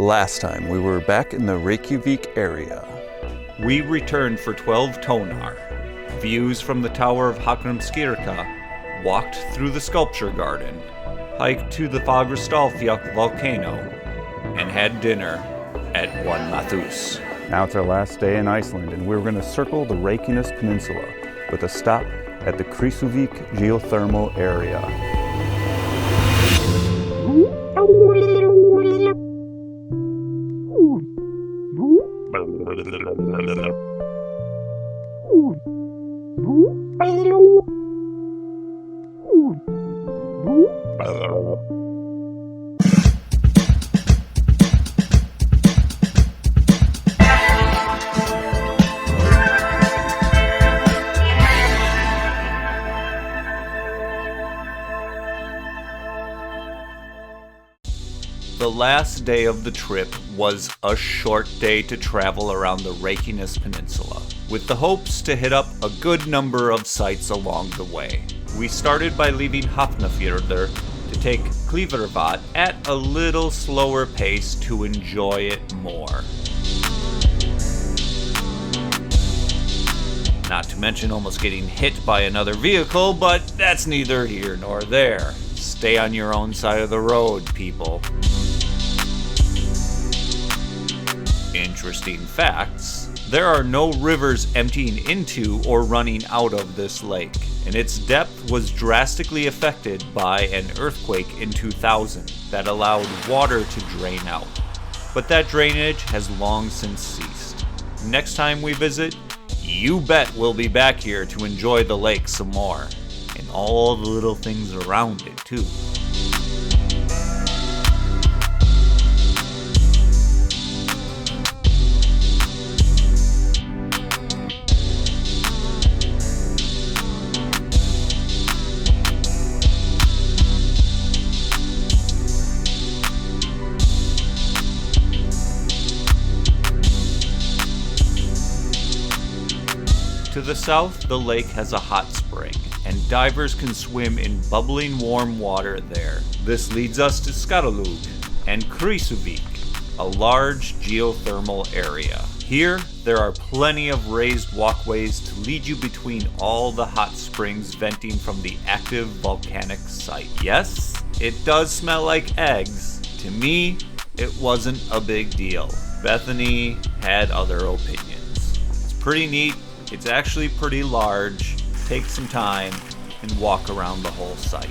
Last time we were back in the Reykjavík area. We returned for 12 tónar, views from the Tower of Hallgrímskirkja, walked through the sculpture garden, hiked to the Fagradalsfjall volcano, and had dinner at One Mathús. Now it's our last day in Iceland, and we're going to circle the Reykjanes Peninsula with a stop at the Krýsuvík geothermal area. The last day of the trip was a short day to travel around the Reykjanes Peninsula, with the hopes to hit up a good number of sites along the way. We started by leaving Hafnarfjörður to take Kleifarvatn at a little slower pace to enjoy it more. Not to mention almost getting hit by another vehicle, but that's neither here nor there. Stay on your own side of the road, people. Interesting facts. There are no rivers emptying into or running out of this lake, and its depth was drastically affected by an earthquake in 2000 that allowed water to drain out. But that drainage has long since ceased. Next time we visit, you bet we'll be back here to enjoy the lake some more, and all the little things around it too. To the south, the lake has a hot spring, and divers can swim in bubbling warm water there. This leads us to Keflavík and Krýsuvík, a large geothermal area. Here, there are plenty of raised walkways to lead you between all the hot springs venting from the active volcanic site. Yes, it does smell like eggs. To me, it wasn't a big deal. Bethany had other opinions. It's pretty neat. It's actually pretty large. Take some time and walk around the whole site.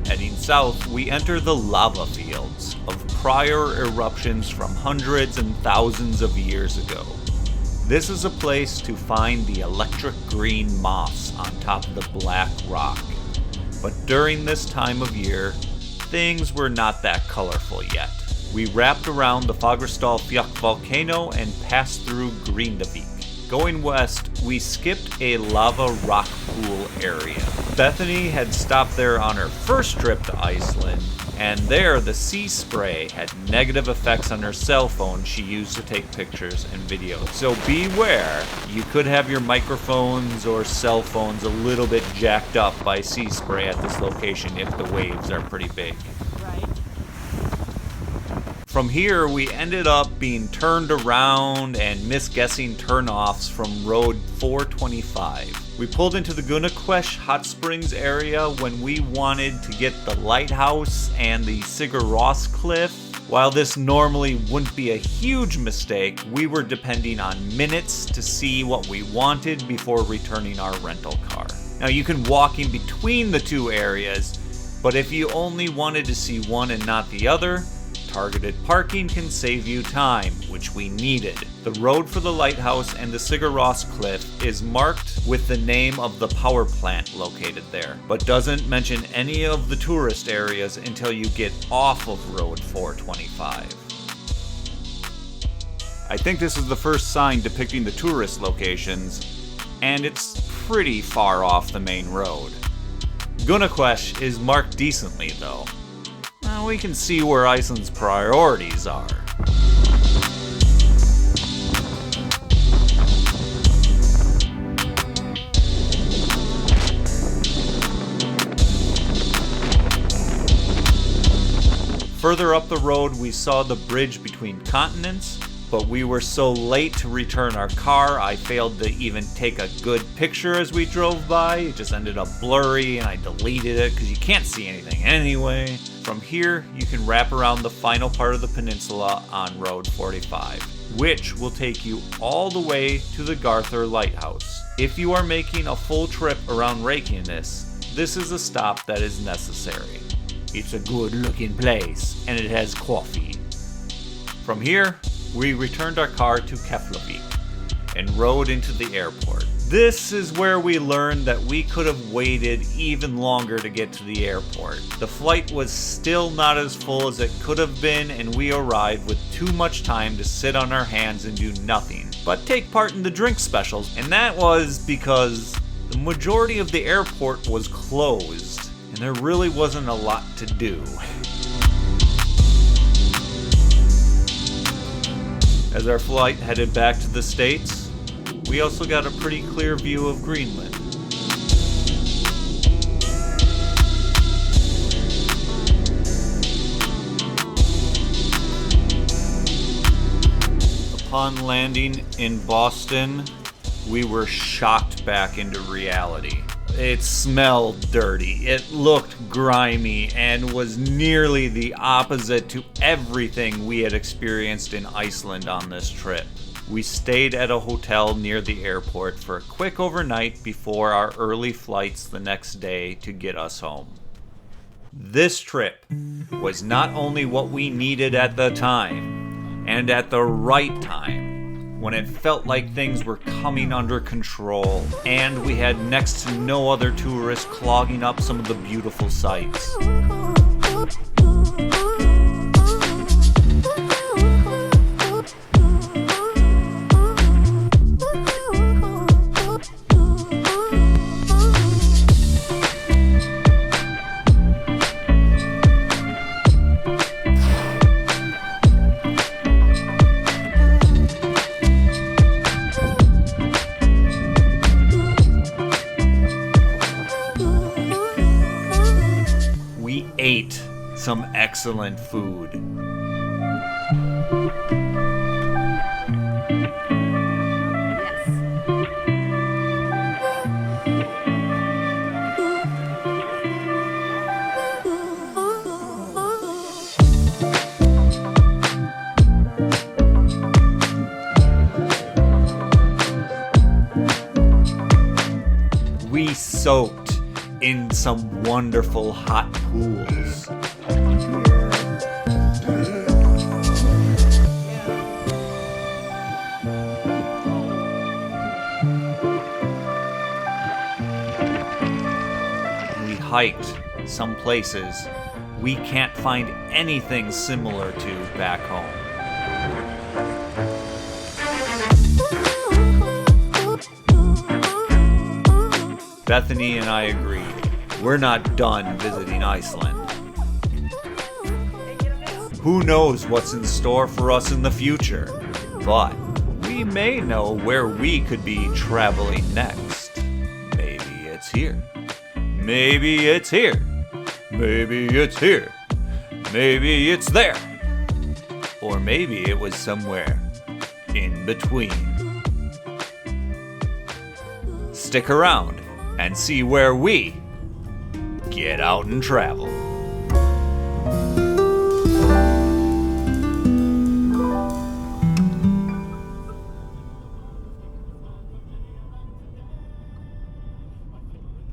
Heading south, we enter the lava fields of prior eruptions from hundreds and thousands of years ago. This is a place to find the electric green moss on top of the black rock. But during this time of year, things were not that colorful yet. We wrapped around the Fagradalsfjall volcano and passed through Keflavík. Going west, we skipped a lava rock pool area. Bethany had stopped there on her first trip to Iceland, and there the sea spray had negative effects on her cell phone she used to take pictures and videos. So beware, you could have your microphones or cell phones a little bit jacked up by sea spray at this location if the waves are pretty big. Right. From here, we ended up being turned around and misguessing turnoffs from Road 425. We pulled into the Gunnuhver hot springs area when we wanted to get the lighthouse and the Sigur cliff. While this normally wouldn't be a huge mistake, we were depending on minutes to see what we wanted before returning our rental car. Now you can walk in between the two areas, but if you only wanted to see one and not the other, targeted parking can save you time, which we needed. The road for the lighthouse and the Sigur cliff is marked with the name of the power plant located there, but doesn't mention any of the tourist areas until you get off of Road 425. I think this is the first sign depicting the tourist locations, and it's pretty far off the main road. Gunnuhver is marked decently though. Now we can see where Iceland's priorities are. Further up the road, we saw the bridge between continents, but we were so late to return our car, I failed to even take a good picture as we drove by. It just ended up blurry and I deleted it because you can't see anything anyway. From here, you can wrap around the final part of the peninsula on Road 45, which will take you all the way to the Garthur Lighthouse. If you are making a full trip around Reykjanes, this is a stop that is necessary. It's a good looking place and it has coffee. From here, we returned our car to Keflavík and rode into the airport. This is where we learned that we could have waited even longer to get to the airport. The flight was still not as full as it could have been, and we arrived with too much time to sit on our hands and do nothing but take part in the drink specials, and that was because the majority of the airport was closed and there really wasn't a lot to do. As our flight headed back to the States, we also got a pretty clear view of Greenland. Upon landing in Boston, we were shocked back into reality. It smelled dirty, it looked grimy, and was nearly the opposite to everything we had experienced in Iceland on this trip. We stayed at a hotel near the airport for a quick overnight before our early flights the next day to get us home. This trip was not only what we needed at the time, and at the right time, when it felt like things were coming under control, and we had next to no other tourists clogging up some of the beautiful sights. Ate some excellent food. We soaked in some wonderful hot pools. We hiked some places we can't find anything similar to back home. Bethany and I agreed. We're not done visiting Iceland. Who knows what's in store for us in the future, but we may know where we could be traveling next. Maybe it's here. Maybe it's here. Maybe it's here. Maybe it's there. Or maybe it was somewhere in between. Stick around and see where we get out and travel.